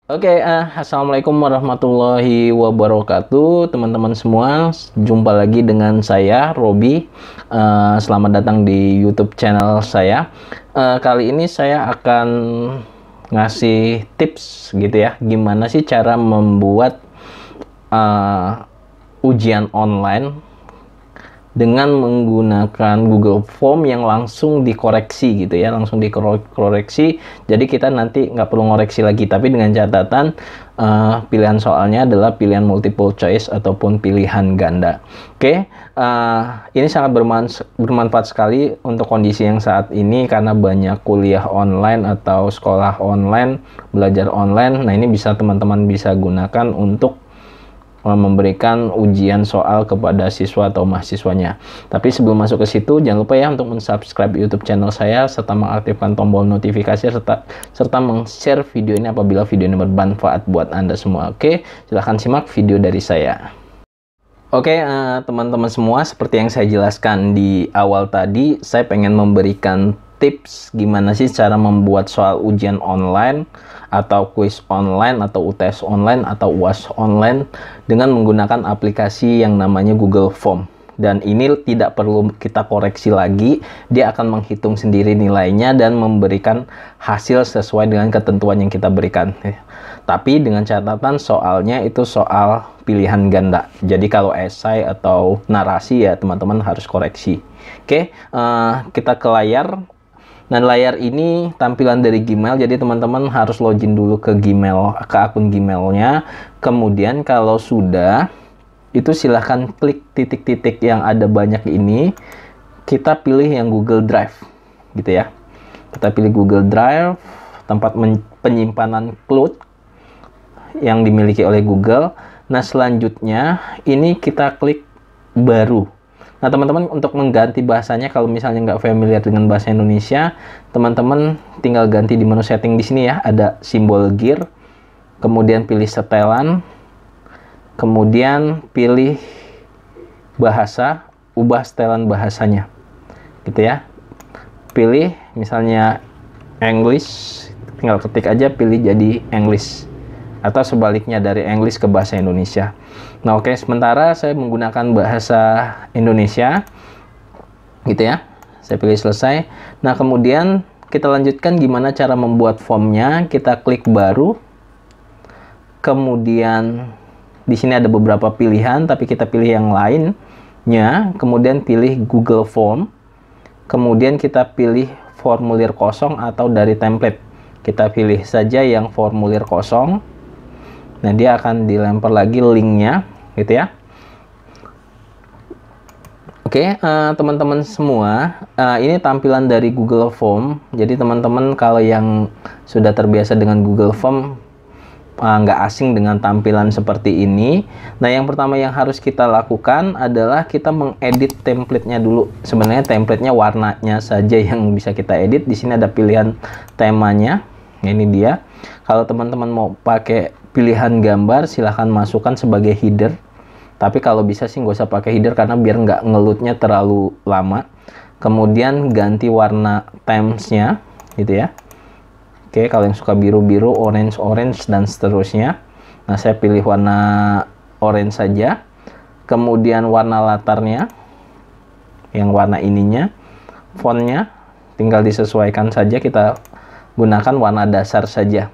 Assalamualaikum warahmatullahi wabarakatuh, teman-teman semua. Jumpa lagi dengan saya, Robi. Selamat datang di YouTube channel saya. Kali ini saya akan ngasih tips gitu ya, gimana sih cara membuat ujian online dengan menggunakan Google Form yang langsung dikoreksi gitu ya, langsung dikoreksi. Jadi kita nanti nggak perlu ngoreksi lagi, tapi dengan catatan pilihan soalnya adalah pilihan multiple choice ataupun pilihan ganda. Ini sangat bermanfaat sekali untuk kondisi yang saat ini karena banyak kuliah online atau sekolah online, belajar online. Nah, ini bisa teman-teman bisa gunakan untuk memberikan ujian soal kepada siswa atau mahasiswanya. Tapi sebelum masuk ke situ, jangan lupa ya untuk mensubscribe YouTube channel saya serta mengaktifkan tombol notifikasi serta meng-share video ini apabila video ini bermanfaat buat Anda semua. Silahkan simak video dari saya. Teman-teman semua, seperti yang saya jelaskan di awal tadi, saya pengen memberikan tips gimana sih cara membuat soal ujian online atau quiz online atau UTS online atau UAS online dengan menggunakan aplikasi yang namanya Google Form. Dan ini tidak perlu kita koreksi lagi, dia akan menghitung sendiri nilainya dan memberikan hasil sesuai dengan ketentuan yang kita berikan. Tapi dengan catatan soalnya itu soal pilihan ganda. Jadi kalau esai atau narasi ya teman-teman harus koreksi. Kita ke layar. Nah, layar ini tampilan dari Gmail, jadi teman-teman harus login dulu ke Gmail, ke akun Gmailnya. Kemudian kalau sudah, itu silahkan klik titik-titik yang ada banyak ini. Kita pilih yang Google Drive, gitu ya. Kita pilih Google Drive, tempat penyimpanan cloud yang dimiliki oleh Google. Nah, selanjutnya ini kita klik baru. Nah, teman-teman untuk mengganti bahasanya, kalau misalnya nggak familiar dengan bahasa Indonesia, teman-teman tinggal ganti di menu setting di sini ya, ada simbol gear, kemudian pilih setelan, kemudian pilih bahasa, ubah setelan bahasanya, gitu ya. Pilih misalnya English, tinggal ketik aja, pilih jadi English, atau sebaliknya dari English ke bahasa Indonesia. Nah, sementara saya menggunakan bahasa Indonesia, gitu ya. Saya pilih selesai. Nah, kemudian kita lanjutkan gimana cara membuat formnya. Kita klik baru. Kemudian di sini ada beberapa pilihan, tapi kita pilih yang lainnya. Kemudian pilih Google Form. Kemudian kita pilih formulir kosong atau dari template. Kita pilih saja yang formulir kosong. Nah, dia akan dilempar lagi linknya, gitu ya. Teman-teman semua, ini tampilan dari Google Form. Jadi teman-teman kalau yang sudah terbiasa dengan Google Form, nggak asing dengan tampilan seperti ini. Nah, yang pertama yang harus kita lakukan adalah kita mengedit template-nya dulu. Sebenarnya template-nya warnanya saja yang bisa kita edit. Di sini ada pilihan temanya. Ini dia. Kalau teman-teman mau pakai pilihan gambar, silahkan masukkan sebagai header. Tapi kalau bisa sih nggak usah pakai header karena biar nggak ngelutnya terlalu lama. Kemudian ganti warna themes-nya, gitu ya. Kalau yang suka biru-biru, orange dan seterusnya. Nah, saya pilih warna orange saja. Kemudian warna latarnya, yang warna ininya, fontnya tinggal disesuaikan saja. Kita gunakan warna dasar saja.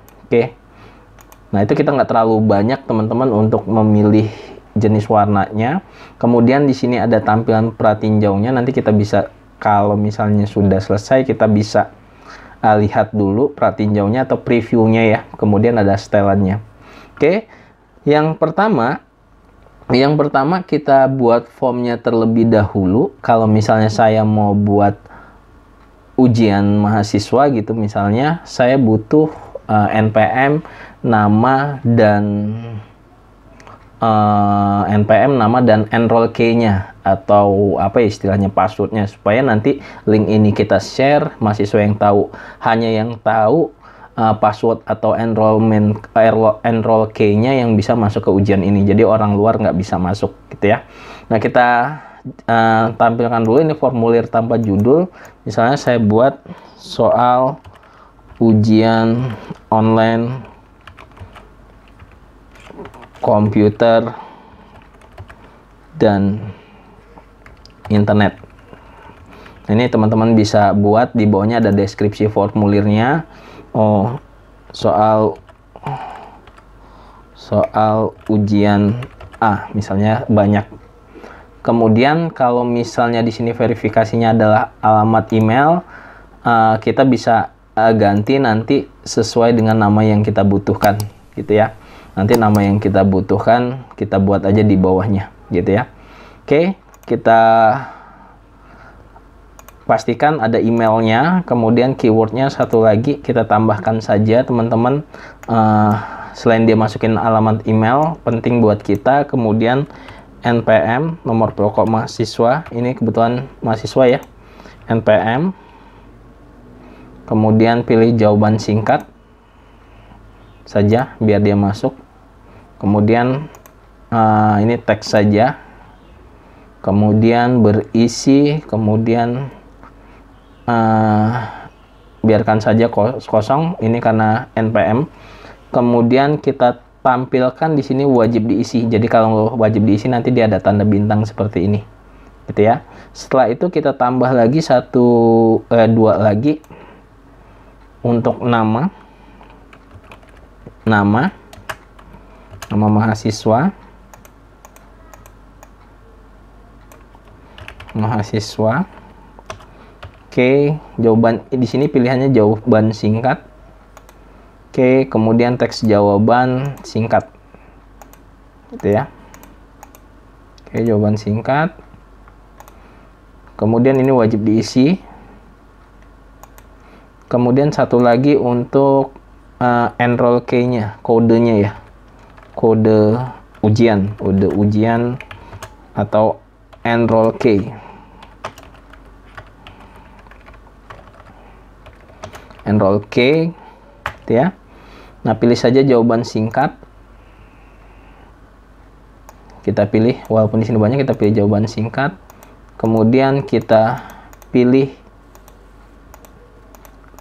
Nah, itu kita nggak terlalu banyak teman-teman untuk memilih jenis warnanya. Kemudian di sini ada tampilan pratinjaunya. Nanti kita bisa, kalau misalnya sudah selesai, kita bisa lihat dulu pratinjaunya atau previewnya ya. Kemudian ada setelannya. Yang pertama kita buat formnya terlebih dahulu. Kalau misalnya saya mau buat ujian mahasiswa gitu, misalnya saya butuh NPM nama dan enroll key-nya atau apa ya istilahnya, passwordnya, supaya nanti link ini kita share, mahasiswa yang tahu hanya yang tahu password atau enroll key-nya yang bisa masuk ke ujian ini. Jadi orang luar nggak bisa masuk, gitu ya. Nah, kita tampilkan dulu ini formulir tanpa judul. Misalnya saya buat soal ujian online komputer dan internet. Ini teman-teman bisa buat, di bawahnya ada deskripsi formulirnya. Soal ujian A misalnya banyak. Kemudian kalau misalnya di sini verifikasinya adalah alamat email, kita bisa ganti nanti sesuai dengan nama yang kita butuhkan, gitu ya. Nanti nama yang kita butuhkan kita buat aja di bawahnya, gitu ya. Oke, kita pastikan ada emailnya, kemudian keywordnya satu lagi kita tambahkan saja teman-teman. Selain dia masukin alamat email, penting buat kita, kemudian NPM, nomor pokok mahasiswa, ini kebetulan mahasiswa ya, NPM, kemudian pilih jawaban singkat saja biar dia masuk, kemudian ini teks saja, kemudian berisi, kemudian biarkan saja kosong, ini karena NPM. Kemudian kita tampilkan di sini wajib diisi. Jadi kalau wajib diisi nanti dia ada tanda bintang seperti ini, gitu ya. Setelah itu kita tambah lagi dua lagi untuk nama mahasiswa. Oke, jawaban di sini pilihannya jawaban singkat. Oke, kemudian teks jawaban singkat, gitu ya. Oke, jawaban singkat. Kemudian ini wajib diisi. Kemudian satu lagi untuk enroll key-nya, kodenya ya, kode ujian atau enroll key. Enroll key, gitu ya. Nah, pilih saja jawaban singkat. Kita pilih, walaupun di sini banyak, kita pilih jawaban singkat. Kemudian kita pilih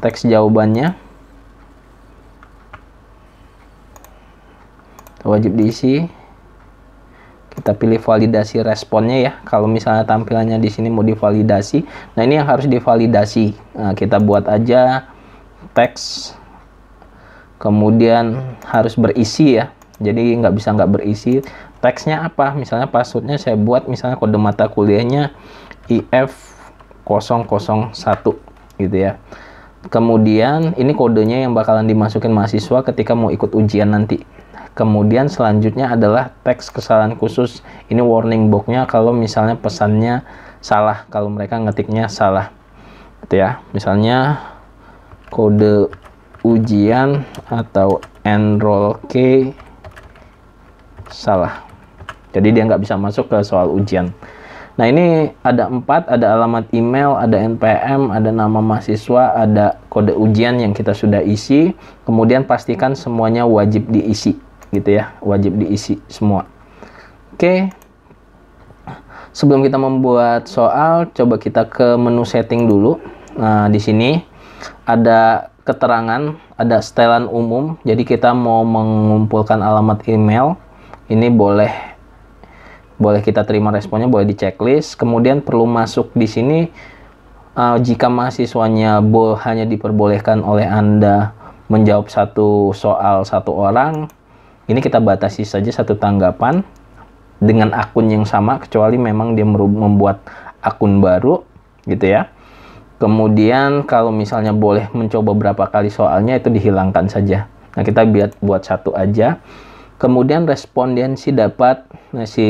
teks jawabannya. Wajib diisi. Kita pilih validasi responnya ya. Kalau misalnya tampilannya di sini mau divalidasi, nah ini yang harus divalidasi. Nah, kita buat aja teks, kemudian harus berisi ya. Jadi nggak bisa nggak berisi. Teksnya apa? Misalnya passwordnya saya buat misalnya kode mata kuliahnya IF001 gitu ya. Kemudian ini kodenya yang bakalan dimasukin mahasiswa ketika mau ikut ujian nanti. Kemudian selanjutnya adalah teks kesalahan khusus. Ini warning box-nya kalau misalnya pesannya salah, kalau mereka ngetiknya salah, gitu ya. Misalnya kode ujian atau enroll key salah, jadi dia nggak bisa masuk ke soal ujian. Nah, ini ada 4, ada alamat email, ada NPM, ada nama mahasiswa, ada kode ujian yang kita sudah isi. Kemudian pastikan semuanya wajib diisi, gitu ya, wajib diisi semua. Oke, sebelum kita membuat soal, coba kita ke menu setting dulu. Nah, di sini ada keterangan, ada setelan umum. Jadi kita mau mengumpulkan alamat email, ini boleh kita terima responnya, boleh di checklist. Kemudian perlu masuk di sini jika mahasiswanya hanya diperbolehkan oleh Anda menjawab satu soal satu orang, ini kita batasi saja satu tanggapan dengan akun yang sama, kecuali memang dia membuat akun baru, gitu ya. Kemudian kalau misalnya boleh mencoba berapa kali soalnya, itu dihilangkan saja. Nah, kita buat satu aja. Kemudian respondensi dapat, nah, si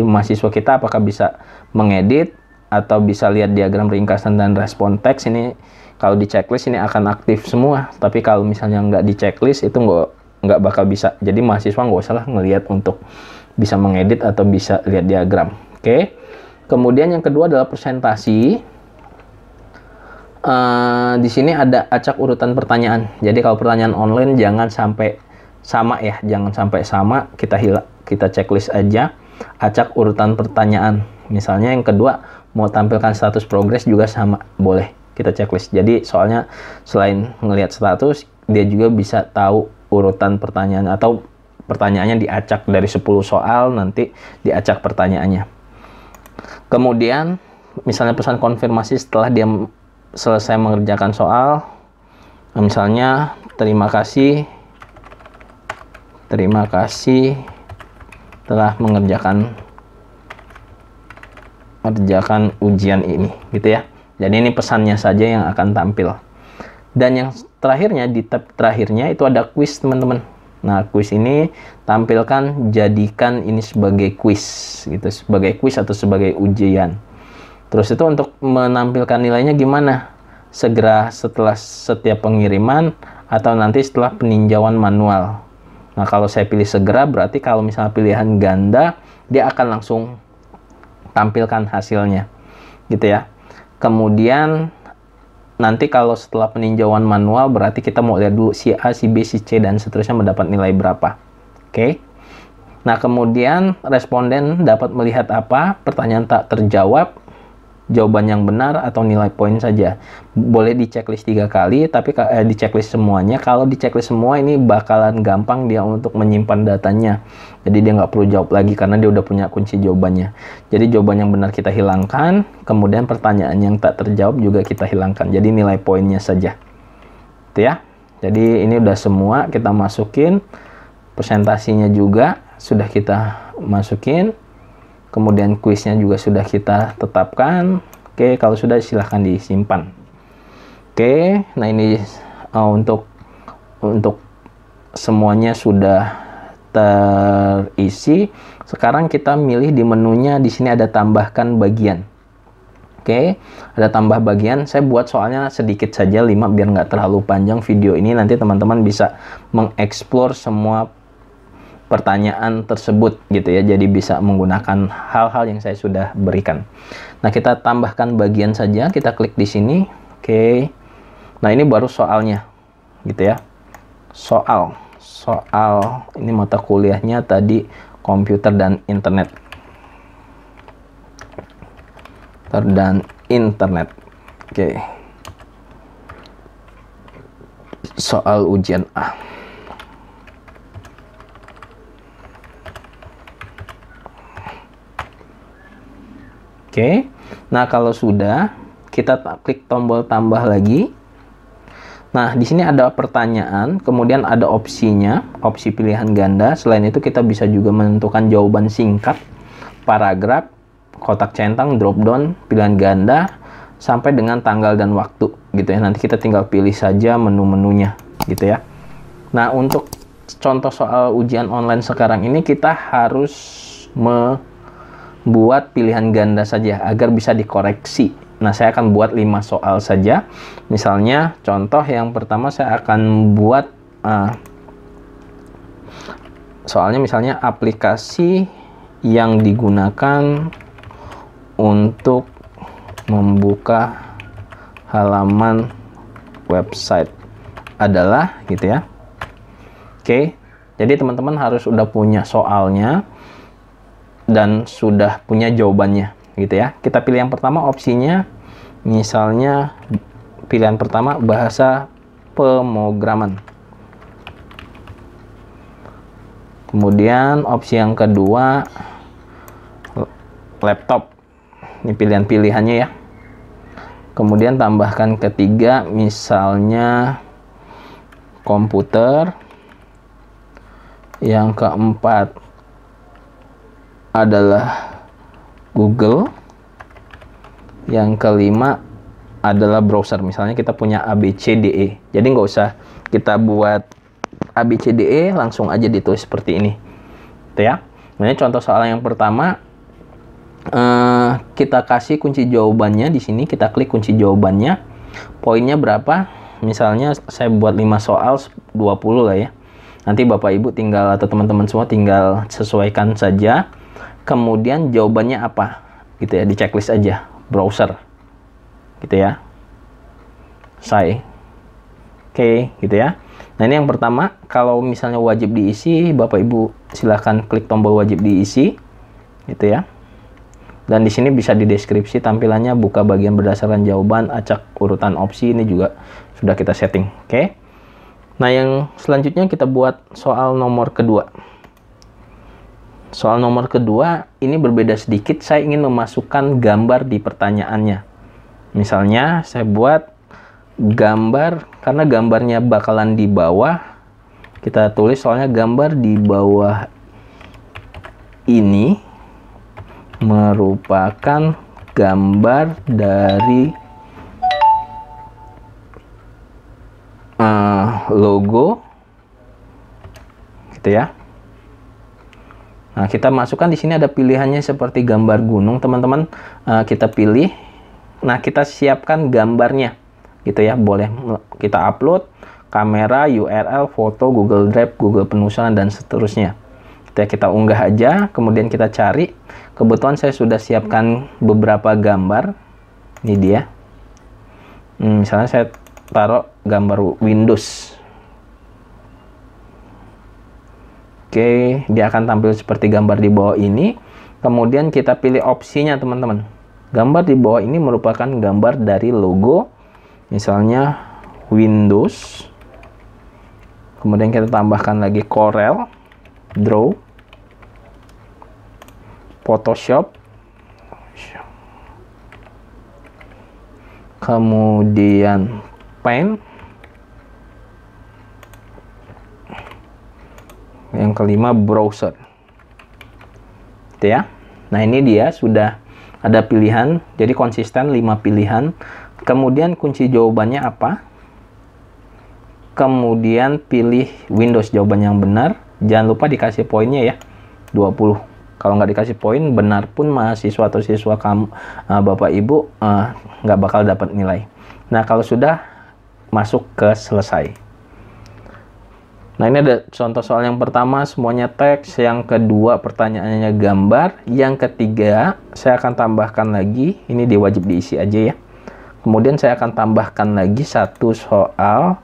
mahasiswa kita apakah bisa mengedit atau bisa lihat diagram ringkasan dan respon teks. Ini kalau di checklist ini akan aktif semua, tapi kalau misalnya nggak di checklist itu nggak bakal bisa. Jadi mahasiswa nggak usah lah ngelihat untuk bisa mengedit atau bisa lihat diagram. Oke. Kemudian yang kedua adalah presentasi. Di sini ada acak urutan pertanyaan. Jadi kalau pertanyaan online jangan sampai sama ya, jangan sampai sama. Kita checklist aja acak urutan pertanyaan. Misalnya yang kedua mau tampilkan status progres juga sama, boleh kita checklist. Jadi soalnya selain ngelihat status, dia juga bisa tahu urutan pertanyaan atau pertanyaannya diacak dari 10 soal, nanti diacak pertanyaannya. Kemudian misalnya pesan konfirmasi setelah dia selesai mengerjakan soal, misalnya terima kasih telah mengerjakan ujian ini, gitu ya. Jadi ini pesannya saja yang akan tampil. Dan yang terakhirnya, di tab terakhirnya itu ada quiz, teman-teman. Nah, quiz ini tampilkan, jadikan ini sebagai quiz, gitu, sebagai quiz atau sebagai ujian. Terus itu untuk menampilkan nilainya gimana? Segera setelah setiap pengiriman atau nanti setelah peninjauan manual. Nah, kalau saya pilih segera, berarti kalau misalnya pilihan ganda, dia akan langsung tampilkan hasilnya, gitu ya. Kemudian nanti kalau setelah peninjauan manual, berarti kita mau lihat dulu si A, si B, si C, dan seterusnya mendapat nilai berapa. Oke. Nah, kemudian responden dapat melihat apa? Pertanyaan tak terjawab, jawaban yang benar, atau nilai poin saja. Boleh di checklist 3 kali, tapi di checklist semuanya. Kalau di checklist semua, ini bakalan gampang dia untuk menyimpan datanya. Jadi dia nggak perlu jawab lagi karena dia udah punya kunci jawabannya. Jadi jawaban yang benar kita hilangkan, kemudian pertanyaan yang tak terjawab juga kita hilangkan. Jadi nilai poinnya saja. Itu ya. Jadi ini udah semua kita masukin. Presentasinya juga sudah kita masukin. Kemudian kuisnya juga sudah kita tetapkan. Oke, kalau sudah silahkan disimpan. Oke, nah ini untuk semuanya sudah terisi. Sekarang kita milih di menunya, di sini ada tambahkan bagian. Oke, ada tambah bagian. Saya buat soalnya sedikit saja, 5 biar nggak terlalu panjang video ini. Nanti teman-teman bisa mengeksplor semua pertanyaan tersebut, gitu ya. Jadi bisa menggunakan hal-hal yang saya sudah berikan. Nah, kita tambahkan bagian saja. Kita klik di sini. Oke. Nah, ini baru soalnya, gitu ya. Soal ini mata kuliahnya tadi komputer dan internet. Oke. Soal ujian A. Oke, nah kalau sudah, kita klik tombol tambah lagi. Nah, di sini ada pertanyaan, kemudian ada opsinya, opsi pilihan ganda. Selain itu kita bisa juga menentukan jawaban singkat, paragraf, kotak centang, drop down, pilihan ganda, sampai dengan tanggal dan waktu, gitu ya. Nanti kita tinggal pilih saja menu-menunya, gitu ya. Nah, untuk contoh soal ujian online sekarang ini, kita harus buat pilihan ganda saja agar bisa dikoreksi. Nah, saya akan buat 5 soal saja. Misalnya, contoh yang pertama saya akan buat soalnya misalnya aplikasi yang digunakan untuk membuka halaman website adalah, gitu ya. Oke, jadi teman-teman harus udah punya soalnya dan sudah punya jawabannya, gitu ya. Kita pilih yang pertama, opsinya misalnya pilihan pertama bahasa pemrograman. Kemudian opsi yang kedua laptop. Ini pilihan-pilihannya ya. Kemudian tambahkan ketiga misalnya komputer. Yang keempat adalah Google. Yang kelima adalah browser. Misalnya kita punya ABCDE. Jadi nggak usah kita buat ABCDE, langsung aja ditulis seperti ini. Itu ya. Ini contoh soal yang pertama. Kita kasih kunci jawabannya di sini. Kita klik kunci jawabannya. Poinnya berapa? Misalnya saya buat 5 soal 20 lah ya. Nanti Bapak Ibu tinggal atau teman-teman semua tinggal sesuaikan saja. Kemudian jawabannya apa, gitu ya, di checklist aja, browser, gitu ya, Oke, gitu ya. Nah, ini yang pertama. Kalau misalnya wajib diisi, Bapak Ibu silahkan klik tombol wajib diisi, gitu ya. Dan di sini bisa di deskripsi tampilannya, buka bagian berdasarkan jawaban, acak urutan opsi, ini juga sudah kita setting. Oke. Nah, yang selanjutnya kita buat soal nomor kedua. Soal nomor kedua ini berbeda sedikit. Saya ingin memasukkan gambar di pertanyaannya. Misalnya saya buat gambar, karena gambarnya bakalan di bawah, kita tulis soalnya gambar di bawah ini merupakan gambar dari logo, gitu ya. Nah, kita masukkan di sini ada pilihannya seperti gambar gunung, teman-teman. Kita pilih. Nah, kita siapkan gambarnya, gitu ya. Boleh kita upload kamera, URL, foto, Google Drive, Google Penulisan, dan seterusnya. Kita unggah aja, kemudian kita cari. Kebetulan saya sudah siapkan beberapa gambar. Ini dia. Misalnya saya taruh gambar Windows. Oke, dia akan tampil seperti gambar di bawah ini. Kemudian kita pilih opsinya, teman-teman. Gambar di bawah ini merupakan gambar dari logo, misalnya Windows. Kemudian kita tambahkan lagi Corel Draw, Photoshop, kemudian Paint, yang kelima browser, gitu ya. Nah, ini dia sudah ada pilihan, jadi konsisten 5 pilihan. Kemudian kunci jawabannya apa? Kemudian pilih Windows, jawaban yang benar. Jangan lupa dikasih poinnya ya, 20. Kalau nggak dikasih poin, benar pun mahasiswa atau siswa kamu, Bapak Ibu, nggak bakal dapat nilai. Nah, kalau sudah, masuk ke selesai. Nah, ini ada contoh soal yang pertama, semuanya teks. Yang kedua, pertanyaannya gambar. Yang ketiga, saya akan tambahkan lagi, ini wajib diisi aja ya. Kemudian saya akan tambahkan lagi satu soal,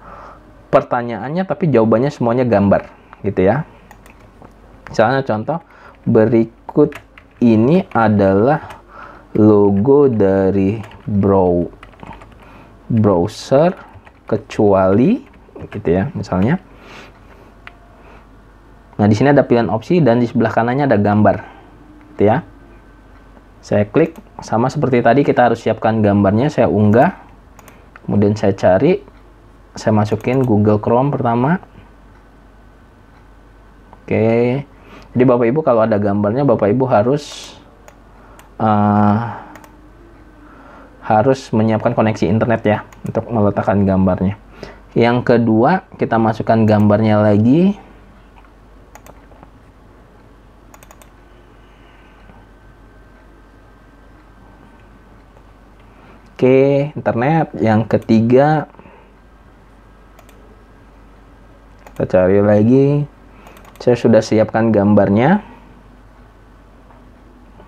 pertanyaannya tapi jawabannya semuanya gambar, gitu ya. Misalnya contoh, berikut ini adalah logo dari browser kecuali, gitu ya, misalnya. Nah, di sini ada pilihan opsi dan di sebelah kanannya ada gambar, gitu ya. Saya klik, sama seperti tadi kita harus siapkan gambarnya. Saya unggah, kemudian saya cari, saya masukin Google Chrome pertama. Oke, jadi Bapak Ibu kalau ada gambarnya, Bapak Ibu harus menyiapkan koneksi internet ya untuk meletakkan gambarnya. Yang kedua, kita masukkan gambarnya lagi. Oke, internet. Yang ketiga, kita cari lagi. Saya sudah siapkan gambarnya,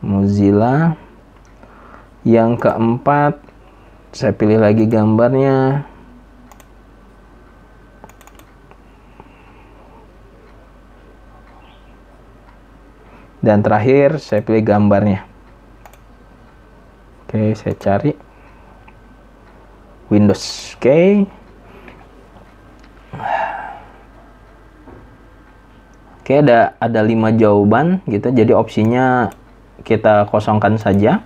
Mozilla. Yang keempat, saya pilih lagi gambarnya. Dan terakhir, saya pilih gambarnya. Oke, saya cari Windows. Oke. Oke, ada 5 jawaban gitu. Jadi opsinya kita kosongkan saja.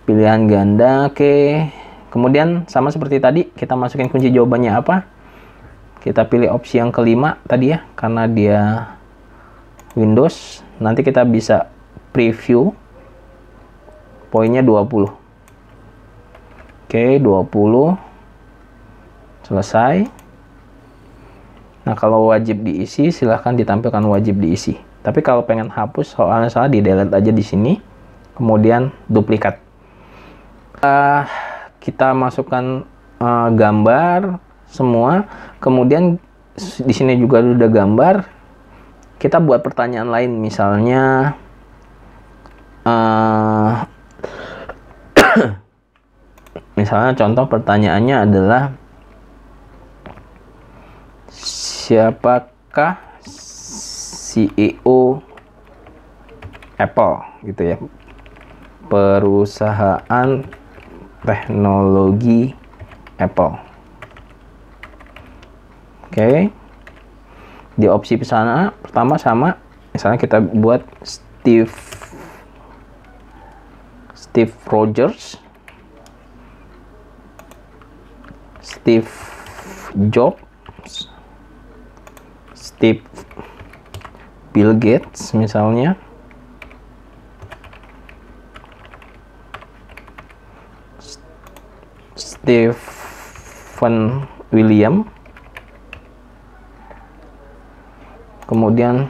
Pilihan ganda. Oke. Kemudian sama seperti tadi, kita masukin kunci jawabannya apa? Kita pilih opsi yang kelima tadi ya, karena dia Windows. Nanti kita bisa preview. Poinnya 20. Oke, 20. Selesai. Nah, kalau wajib diisi, silahkan ditampilkan wajib diisi. Tapi kalau pengen hapus soalnya salah, di delete aja di sini. Kemudian duplikat. Kita masukkan gambar semua. Kemudian di sini juga udah gambar. Kita buat pertanyaan lain, misalnya misalnya contoh pertanyaannya adalah siapakah CEO Apple, gitu ya, perusahaan teknologi Apple. Oke, Di opsi sana pertama sama, misalnya kita buat Steve Rogers, Steve Jobs, Bill Gates misalnya, Stephen William, kemudian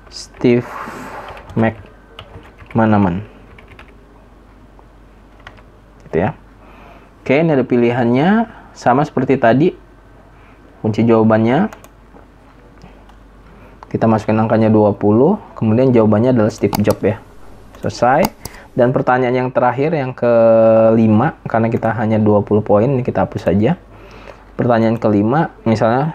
Steve McManaman, gitu ya. Oke, ini ada pilihannya sama seperti tadi. Kunci jawabannya kita masukin angkanya 20, kemudian jawabannya adalah Steve Jobs ya. Selesai. Dan pertanyaan yang terakhir, yang kelima, karena kita hanya 20 poin, ini kita hapus saja. Pertanyaan kelima, misalnya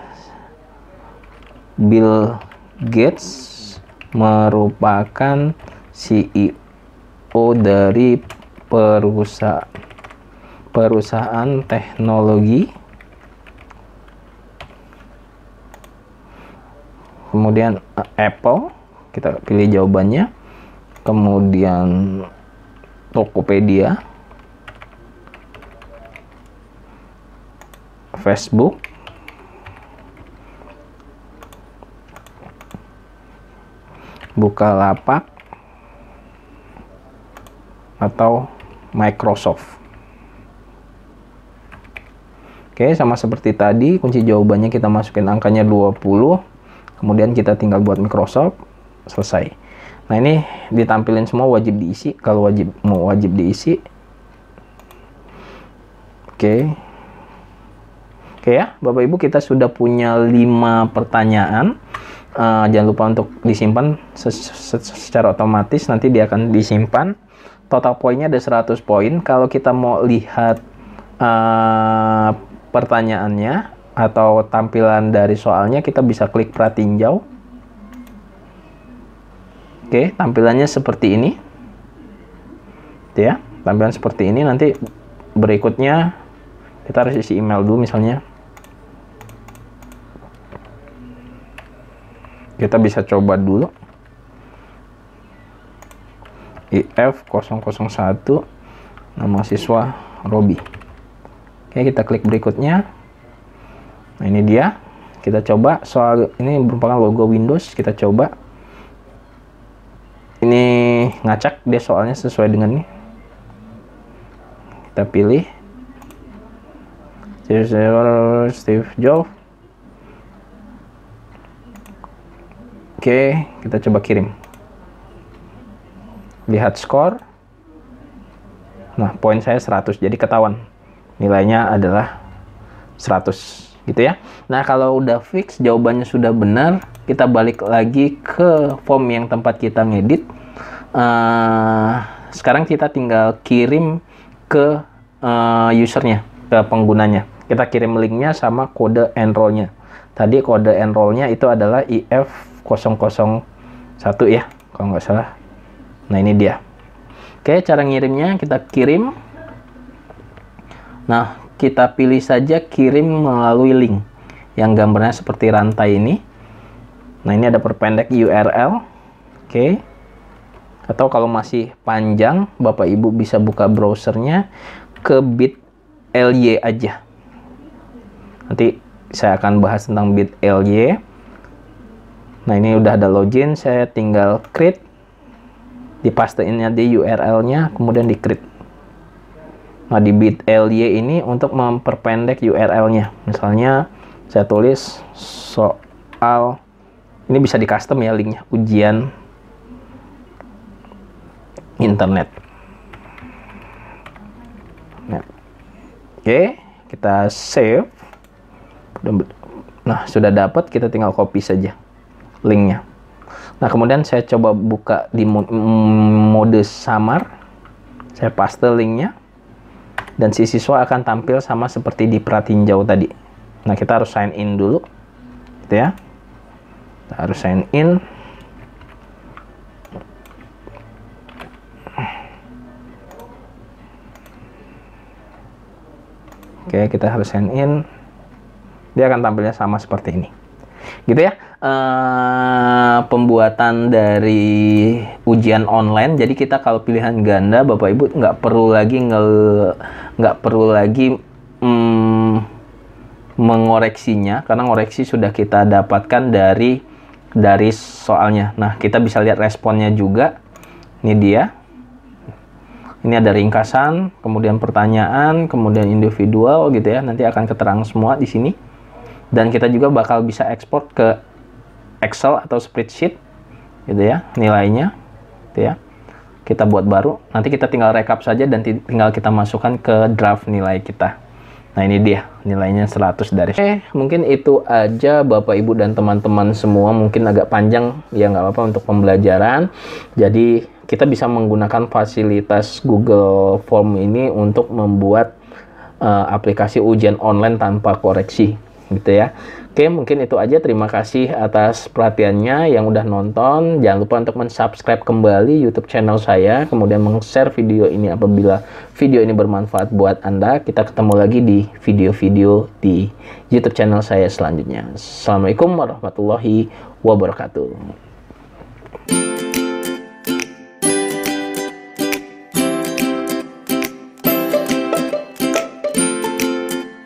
Bill Gates merupakan CEO dari perusahaan teknologi, kemudian Apple, kita pilih jawabannya, kemudian Tokopedia, Facebook, Bukalapak, atau Microsoft. Oke, sama seperti tadi, kunci jawabannya kita masukin angkanya 20, kemudian kita tinggal buat Microsoft, selesai. Nah, ini ditampilin semua, wajib diisi. Kalau wajib diisi. Oke ya, Bapak Ibu, kita sudah punya 5 pertanyaan. Jangan lupa untuk disimpan secara otomatis, nanti dia akan disimpan. Total poinnya ada 100 poin. Kalau kita mau lihat pertanyaannya atau tampilan dari soalnya, kita bisa klik pratinjau. Oke, tampilannya seperti ini. Ya, tampilan seperti ini. Nanti berikutnya kita harus isi email dulu misalnya. Kita bisa coba dulu. IF001, nama siswa Robi. Oke, kita klik berikutnya. Nah, ini dia. Kita coba, soal ini merupakan logo Windows. Kita coba. Ini ngacak dia soalnya sesuai dengan ini. Kita pilih Steve Jobs. Oke, kita coba kirim. Lihat skor. Nah, poin saya 100, jadi ketahuan nilainya adalah 100 gitu ya. Nah, kalau udah fix jawabannya sudah benar, kita balik lagi ke form yang tempat kita ngedit. Sekarang kita tinggal kirim ke usernya, ke penggunanya. Kita kirim linknya sama kode enrollnya. Tadi kode enrollnya itu adalah IF001 ya, kalau nggak salah. Nah, ini dia. Oke, cara ngirimnya kita kirim. Nah, kita pilih saja kirim melalui link yang gambarnya seperti rantai ini. Nah, ini ada perpendek URL. Oke. Atau kalau masih panjang, Bapak Ibu bisa buka browsernya ke bit.ly aja. Nanti saya akan bahas tentang bit.ly. Nah, ini udah ada login, saya tinggal create, dipastein di URL-nya, kemudian di create. Nah, di bit.ly ini untuk memperpendek URL-nya. Misalnya saya tulis soal, ini bisa di custom ya linknya, ujian internet. Nah, oke, kita save. Nah, sudah dapat, kita tinggal copy saja linknya. Nah, kemudian saya coba buka di mode samar. Saya paste linknya. Dan si siswa akan tampil sama seperti di pratinjau tadi. Nah, kita harus sign in dulu. Gitu ya. Kita harus sign in. Oke, kita harus sign in. Dia akan tampilnya sama seperti ini. Gitu ya, pembuatan dari ujian online. Jadi kita kalau pilihan ganda, Bapak Ibu nggak perlu lagi mengoreksinya, karena ngoreksi sudah kita dapatkan dari soalnya. Nah, kita bisa lihat responnya juga. Ini dia. Ini ada ringkasan, kemudian pertanyaan, kemudian individual gitu ya. Nanti akan keterang semua di sini. Dan kita juga bakal bisa ekspor ke Excel atau spreadsheet gitu ya, nilainya gitu ya. Kita buat baru, nanti kita tinggal rekap saja dan tinggal kita masukkan ke draft nilai kita. Nah, ini dia nilainya 100 dari. Oke, mungkin itu aja Bapak Ibu dan teman-teman semua. Mungkin agak panjang, ya nggak apa-apa untuk pembelajaran. Jadi kita bisa menggunakan fasilitas Google Form ini untuk membuat aplikasi ujian online tanpa koreksi gitu ya. Oke, mungkin itu aja. Terima kasih atas perhatiannya yang udah nonton. Jangan lupa untuk mensubscribe kembali YouTube channel saya, kemudian meng-share video ini apabila video ini bermanfaat buat Anda. Kita ketemu lagi di video-video di YouTube channel saya selanjutnya. Assalamualaikum warahmatullahi wabarakatuh.